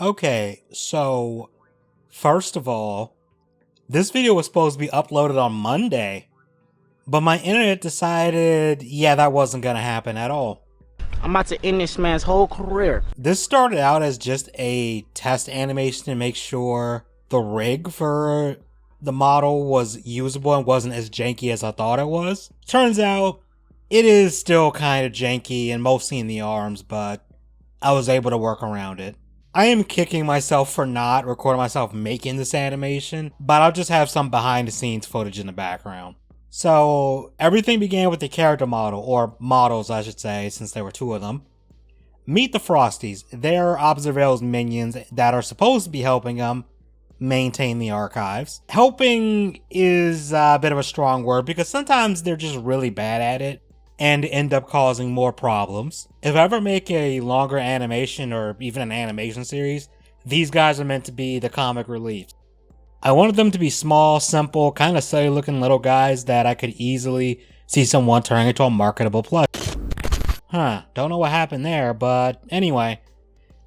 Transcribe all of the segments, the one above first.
Okay, so first of all, this video was supposed to be uploaded on Monday, but my internet decided, yeah, that wasn't gonna happen at all. I'm about to end this man's whole career. This started out as just a test animation to make sure the rig for the model was usable and wasn't as janky as I thought it was. Turns out, it is still kind of janky and mostly in the arms, but I was able to work around it. I am kicking myself for not recording myself making this animation, but I'll just have some behind the scenes footage in the background. So everything began with the character model, or models I should say, since there were two of them. Meet the Fr0sties. They're Observael's minions that are supposed to be helping him maintain the archives. Helping is a bit of a strong word because sometimes they're just really bad at it and end up causing more problems. If I ever make a longer animation or even an animation series, these guys are meant to be the comic relief. I wanted them to be small, simple, kind of silly looking little guys that I could easily see someone turning into a marketable plush. Don't know what happened there, but anyway.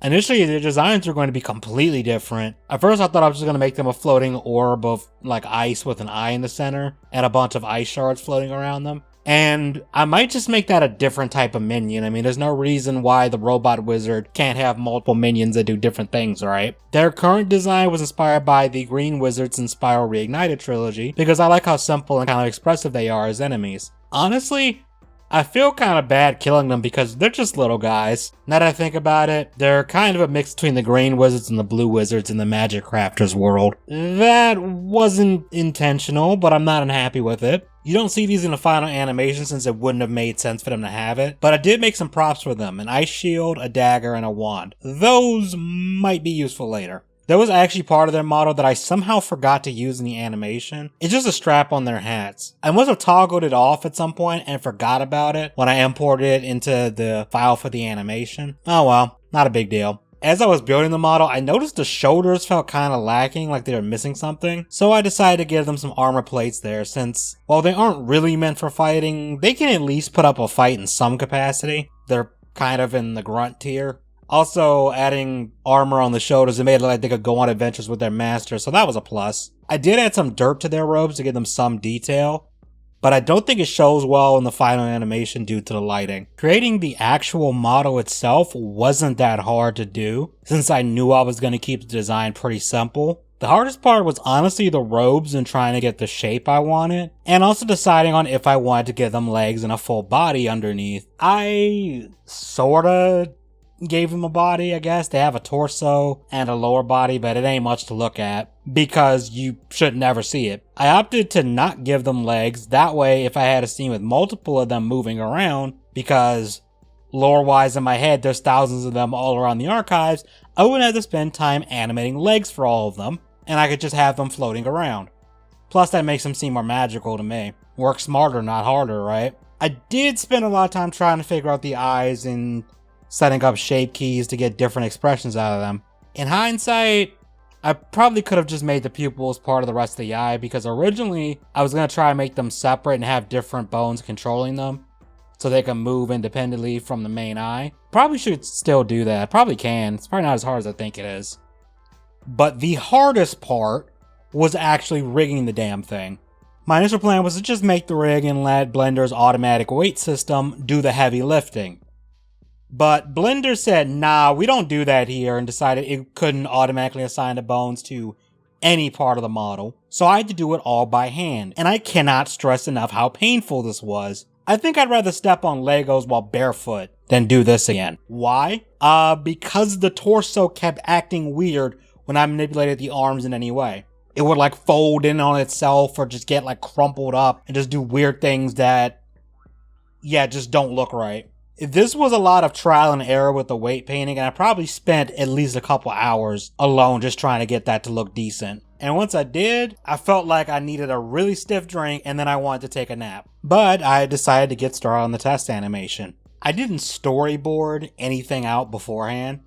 Initially, the designs were going to be completely different. At first, I thought I was just going to make them a floating orb of like ice with an eye in the center and a bunch of ice shards floating around them. And I might just make that a different type of minion. I mean, there's no reason why the robot wizard can't have multiple minions that do different things, right? Their current design was inspired by the Green Wizards and Spiral Reignited trilogy because I like how simple and kind of expressive they are as enemies. Honestly, I feel kind of bad killing them because they're just little guys. Now that I think about it, they're kind of a mix between the Green Wizards and the Blue Wizards in the Magic Crafters world. That wasn't intentional, but I'm not unhappy with it. You don't see these in the final animation since it wouldn't have made sense for them to have it, but I did make some props for them, an ice shield, a dagger, and a wand. Those might be useful later. There was actually part of their model that I somehow forgot to use in the animation. It's just a strap on their hats. I must have toggled it off at some point and forgot about it when I imported it into the file for the animation. Oh well, not a big deal. As I was building the model, I noticed the shoulders felt kind of lacking, like they were missing something. So I decided to give them some armor plates there since, while they aren't really meant for fighting, they can at least put up a fight in some capacity. They're kind of in the grunt tier. Also, adding armor on the shoulders, it made it look like they could go on adventures with their master, so that was a plus. I did add some dirt to their robes to give them some detail, but I don't think it shows well in the final animation due to the lighting. Creating the actual model itself wasn't that hard to do, since I knew I was going to keep the design pretty simple. The hardest part was honestly the robes and trying to get the shape I wanted, and also deciding on if I wanted to give them legs and a full body underneath. I sorta gave them a body, I guess. They have a torso and a lower body, but it ain't much to look at because you should never see it. I opted to not give them legs. That way, if I had a scene with multiple of them moving around, because lore-wise in my head, there's thousands of them all around the archives, I wouldn't have to spend time animating legs for all of them, and I could just have them floating around. Plus, that makes them seem more magical to me. Work smarter, not harder, right? I did spend a lot of time trying to figure out the eyes and setting up shape keys to get different expressions out of them. In hindsight, I probably could have just made the pupils part of the rest of the eye because originally I was going to try and make them separate and have different bones controlling them so they can move independently from the main eye. Probably should still do that. Probably can. It's probably not as hard as I think it is. But the hardest part was actually rigging the damn thing. My initial plan was to just make the rig and let Blender's automatic weight system do the heavy lifting. But Blender said, nah, we don't do that here, and decided it couldn't automatically assign the bones to any part of the model, so I had to do it all by hand, and I cannot stress enough how painful this was. I think I'd rather step on Legos while barefoot than do this again. Why? Because the torso kept acting weird when I manipulated the arms in any way. It would like fold in on itself or just get like crumpled up and just do weird things that, yeah, just don't look right. This was a lot of trial and error with the weight painting, and I probably spent at least a couple hours alone just trying to get that to look decent. And once I did, I felt like I needed a really stiff drink and then I wanted to take a nap. But I decided to get started on the test animation. I didn't storyboard anything out beforehand,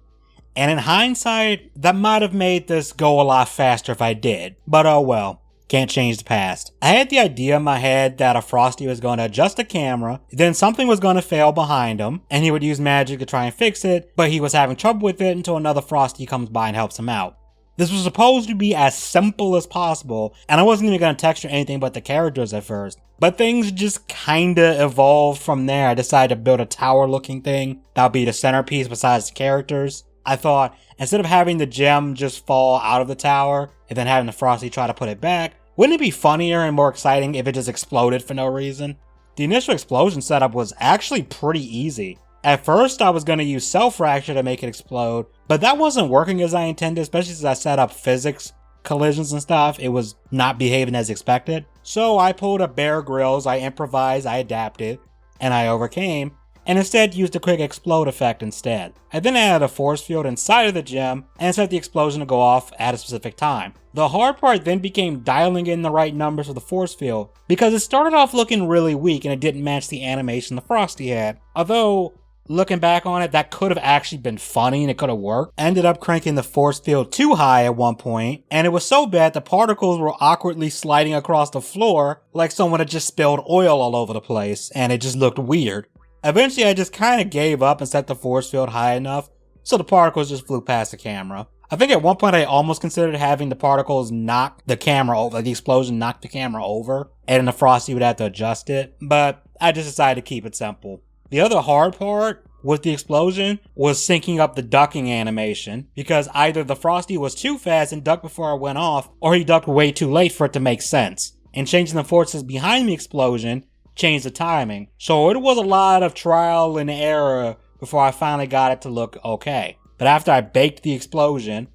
and in hindsight, that might have made this go a lot faster if I did. But oh well. Can't change the past. I had the idea in my head that a Frosty was going to adjust the camera, then something was going to fail behind him, and he would use magic to try and fix it, but he was having trouble with it until another Frosty comes by and helps him out. This was supposed to be as simple as possible, and I wasn't even going to texture anything but the characters at first. But things just kinda evolved from there. I decided to build a tower looking thing that would be the centerpiece besides the characters. I thought, instead of having the gem just fall out of the tower and then having the Frosty try to put it back, wouldn't it be funnier and more exciting if it just exploded for no reason? The initial explosion setup was actually pretty easy. At first, I was going to use self-fracture to make it explode, but that wasn't working as I intended, especially since I set up physics collisions and stuff. It was not behaving as expected. So I pulled a Bear Grylls, I improvised, I adapted, and I overcame, and instead used a quick explode effect instead. I then added a force field inside of the gem and set the explosion to go off at a specific time. The hard part then became dialing in the right numbers for the force field, because it started off looking really weak and it didn't match the animation the Frosty had. Although, looking back on it, that could have actually been funny and it could have worked. I ended up cranking the force field too high at one point, and it was so bad the particles were awkwardly sliding across the floor like someone had just spilled oil all over the place, and it just looked weird. Eventually, I just kind of gave up and set the force field high enough so the particles just flew past the camera. I think at one point I almost considered having the particles knock the camera over, like the explosion knocked the camera over, and then the Frosty would have to adjust it, but I just decided to keep it simple. The other hard part with the explosion was syncing up the ducking animation, because either the Frosty was too fast and ducked before it went off, or he ducked way too late for it to make sense. And changing the forces behind the explosion changed the timing. So it was a lot of trial and error before I finally got it to look okay. But after I baked the explosion,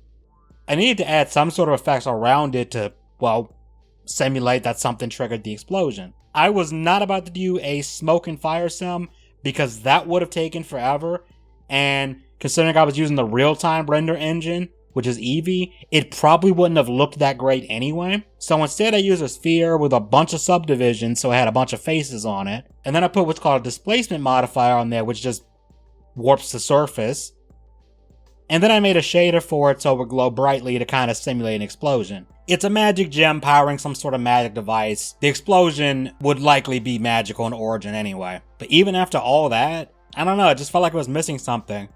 I needed to add some sort of effects around it to, well, simulate that something triggered the explosion. I was not about to do a smoke and fire sim because that would have taken forever, and considering I was using the real-time render engine, which is Eevee, it probably wouldn't have looked that great anyway. So instead I used a sphere with a bunch of subdivisions so it had a bunch of faces on it. And then I put what's called a displacement modifier on there, which just warps the surface. And then I made a shader for it so it would glow brightly to kind of simulate an explosion. It's a magic gem powering some sort of magic device. The explosion would likely be magical in origin anyway. But even after all that, I don't know, it just felt like it was missing something.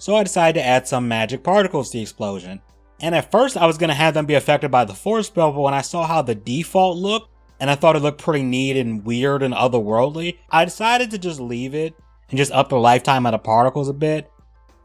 So I decided to add some magic particles to the explosion. And at first I was going to have them be affected by the force field, but when I saw how the default looked, and I thought it looked pretty neat and weird and otherworldly, I decided to just leave it and just up the lifetime of the particles a bit,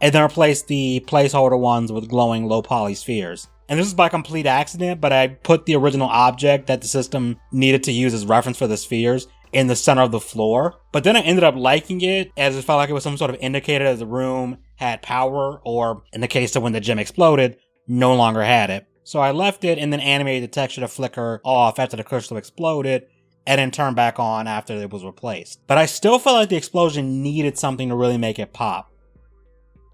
and then replace the placeholder ones with glowing low poly spheres. And this is by complete accident, but I put the original object that the system needed to use as reference for the spheres in the center of the floor. But then I ended up liking it, as it felt like it was some sort of indicator that the room had power, or in the case of when the gem exploded, no longer had it. So I left it and then animated the texture to flicker off after the crystal exploded, and then turn back on after it was replaced. But I still felt like the explosion needed something to really make it pop.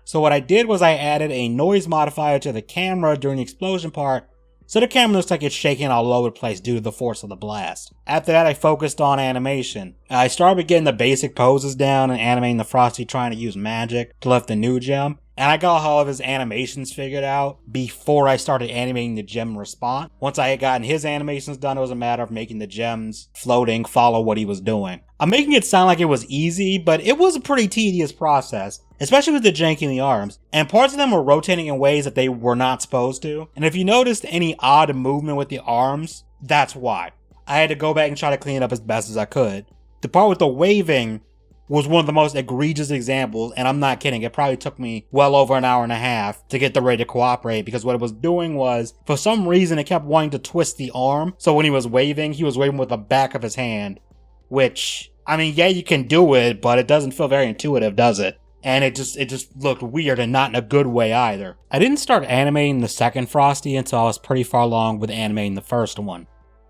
So what I did was I added a noise modifier to the camera during the explosion part, so the camera looks like it's shaking all over the place due to the force of the blast. After that, I focused on animation. I started with getting the basic poses down and animating the Frosty trying to use magic to lift the new gem. and I got all of his animations figured out before I started animating the gem response. Once I had gotten his animations done, it was a matter of making the gems floating follow what he was doing. I'm making it sound like it was easy, but it was a pretty tedious process, especially with the jank in the arms, and parts of them were rotating in ways that they were not supposed to. And if you noticed any odd movement with the arms, that's why. I had to go back and try to clean it up as best as I could. The part with the waving was one of the most egregious examples, and I'm not kidding, it probably took me well over an hour and a half to get the ray to cooperate, because what it was doing was, for some reason, it kept wanting to twist the arm, so when he was waving with the back of his hand, which, I mean, yeah, you can do it, but it doesn't feel very intuitive, does it? And it just looked weird, and not in a good way either. I didn't start animating the second Frosty until I was pretty far along with animating the first one.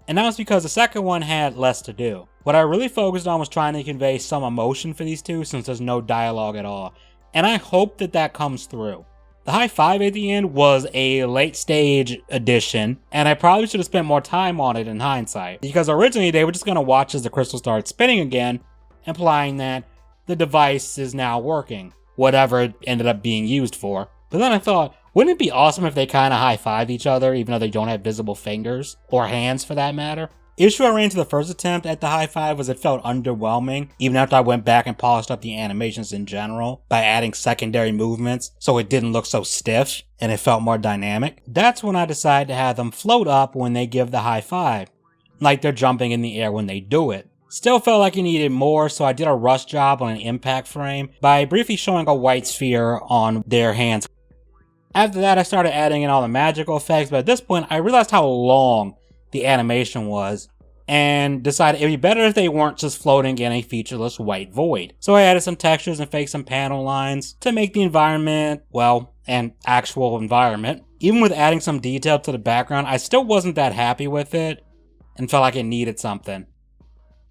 And that was because the second one had less to do. What I really focused on was trying to convey some emotion for these two, since there's no dialogue at all. And I hope that comes through. The high five at the end was a late stage addition, and I probably should have spent more time on it in hindsight. Because originally they were just going to watch as the crystal started spinning again, implying that the device is now working, whatever it ended up being used for. But then I thought, wouldn't it be awesome if they kind of high-five each other, even though they don't have visible fingers, or hands for that matter? The issue I ran into the first attempt at the high-five was it felt underwhelming, even after I went back and polished up the animations in general, by adding secondary movements, so it didn't look so stiff, and it felt more dynamic. That's when I decided to have them float up when they give the high-five, like they're jumping in the air when they do it. Still felt like it needed more, so I did a rush job on an impact frame by briefly showing a white sphere on their hands. After that, I started adding in all the magical effects, but at this point, I realized how long the animation was, and decided it'd be better if they weren't just floating in a featureless white void. So I added some textures and faked some panel lines to make the environment, well, an actual environment. Even with adding some detail to the background, I still wasn't that happy with it, and felt like it needed something.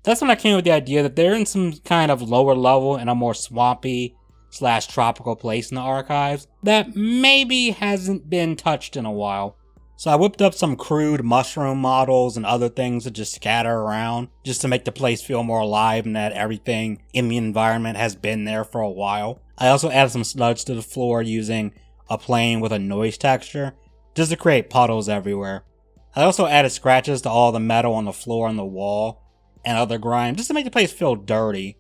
That's when I came up with the idea that they're in some kind of lower level in a more swampy / tropical place in the archives that maybe hasn't been touched in a while. So I whipped up some crude mushroom models and other things to just scatter around, just to make the place feel more alive and that everything in the environment has been there for a while. I also added some sludge to the floor using a plane with a noise texture, just to create puddles everywhere. I also added scratches to all the metal on the floor and the wall, and other grime, just to make the place feel dirty,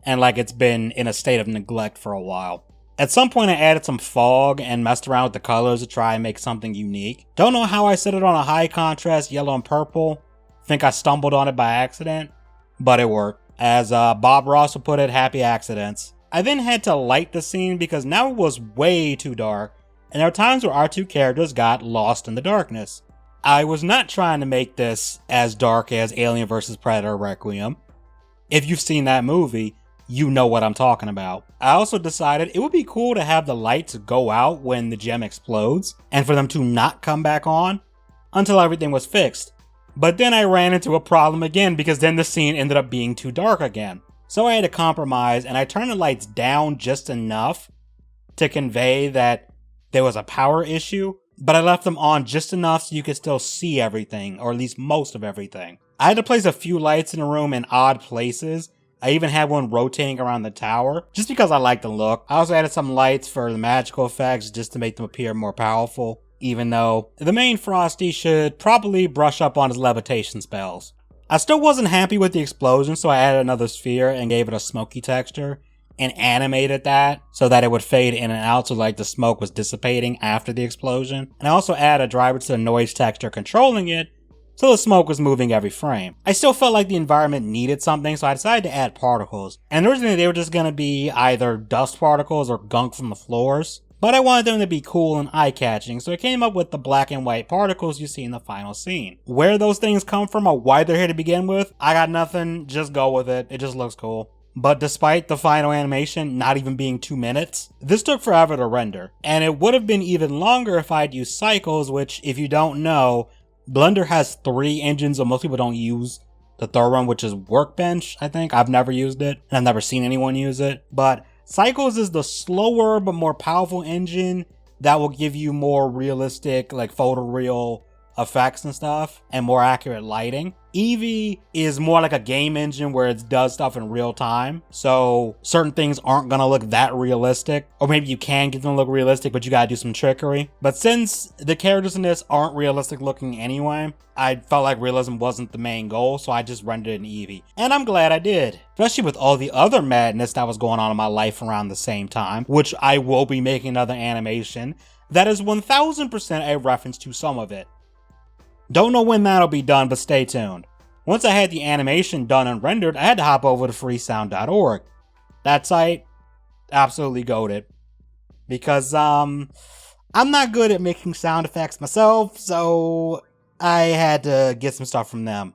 and like it's been in a state of neglect for a while. At some point I added some fog and messed around with the colors to try and make something unique. Don't know how I set it on a high contrast yellow and purple. Think I stumbled on it by accident, but it worked. As Bob Ross would put it, happy accidents. I then had to light the scene because now it was way too dark, and there were times where our two characters got lost in the darkness. I was not trying to make this as dark as Alien vs. Predator Requiem. If you've seen that movie, you know what I'm talking about. I also decided it would be cool to have the lights go out when the gem explodes, and for them to not come back on until everything was fixed. But then I ran into a problem again because then the scene ended up being too dark again. So I had to compromise, and I turned the lights down just enough to convey that there was a power issue, but I left them on just enough so you could still see everything, or at least most of everything. I had to place a few lights in the room in odd places. I even had one rotating around the tower, just because I like the look. I also added some lights for the magical effects, just to make them appear more powerful, even though the main Frosty should probably brush up on his levitation spells. I still wasn't happy with the explosion, so I added another sphere and gave it a smoky texture, and animated that so that it would fade in and out so like the smoke was dissipating after the explosion. And I also added a driver to the noise texture controlling it so the smoke was moving every frame. I still felt like the environment needed something, so I decided to add particles. And originally they were just going to be either dust particles or gunk from the floors, but I wanted them to be cool and eye-catching, so I came up with the black and white particles you see in the final scene. Where those things come from or why they're here to begin with, I got nothing, just go with it, it just looks cool. But despite the final animation not even being 2 minutes, this took forever to render. And it would have been even longer if I'd used cycles, which, if you don't know, Blender has 3 engines, so most people don't use the third one, which is Workbench, I think. I've never used it, and I've never seen anyone use it. But Cycles is the slower but more powerful engine that will give you more realistic, like photoreal effects and stuff and more accurate lighting. Eevee is more like a game engine where it does stuff in real time. So certain things aren't gonna look that realistic, or maybe you can get them to look realistic, but you gotta do some trickery. But since the characters in this aren't realistic looking anyway, I felt like realism wasn't the main goal, so I just rendered it in Eevee. And I'm glad I did, especially with all the other madness that was going on in my life around the same time, which I will be making another animation that is 1000% a reference to some of it. Don't know when that'll be done, but stay tuned. Once I had the animation done and rendered, I had to hop over to freesound.org. That site, absolutely goated. Because, I'm not good at making sound effects myself, so I had to get some stuff from them.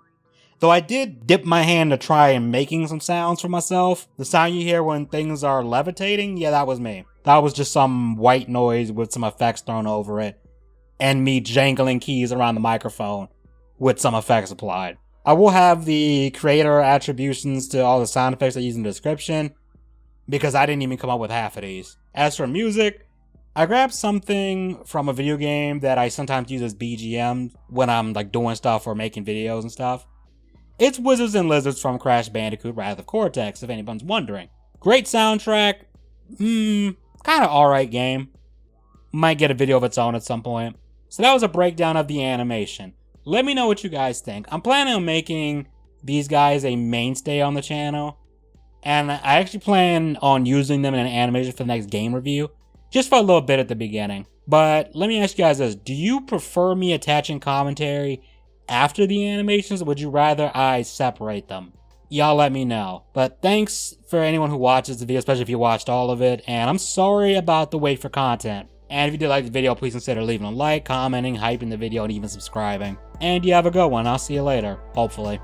Though I did dip my hand to try and making some sounds for myself. The sound you hear when things are levitating, yeah, that was me. That was just some white noise with some effects thrown over it, and me jangling keys around the microphone with some effects applied. I will have the creator attributions to all the sound effects I use in the description, because I didn't even come up with half of these. As for music, I grabbed something from a video game that I sometimes use as BGM when I'm like doing stuff or making videos and stuff. It's Wizards and Lizards from Crash Bandicoot Wrath of Cortex, if anyone's wondering. Great soundtrack, kinda alright game. Might get a video of its own at some point. So that was a breakdown of the animation. Let me know what you guys think. I'm planning on making these guys a mainstay on the channel, and I actually plan on using them in an animation for the next game review, just for a little bit at the beginning. But let me ask you guys this, do you prefer me attaching commentary after the animations, or would you rather I separate them? Y'all let me know. But thanks for anyone who watches the video, especially if you watched all of it, and I'm sorry about the wait for content. And if you did like the video, please consider leaving a like, commenting, hyping the video, and even subscribing. And you have a good one. I'll see you later, hopefully.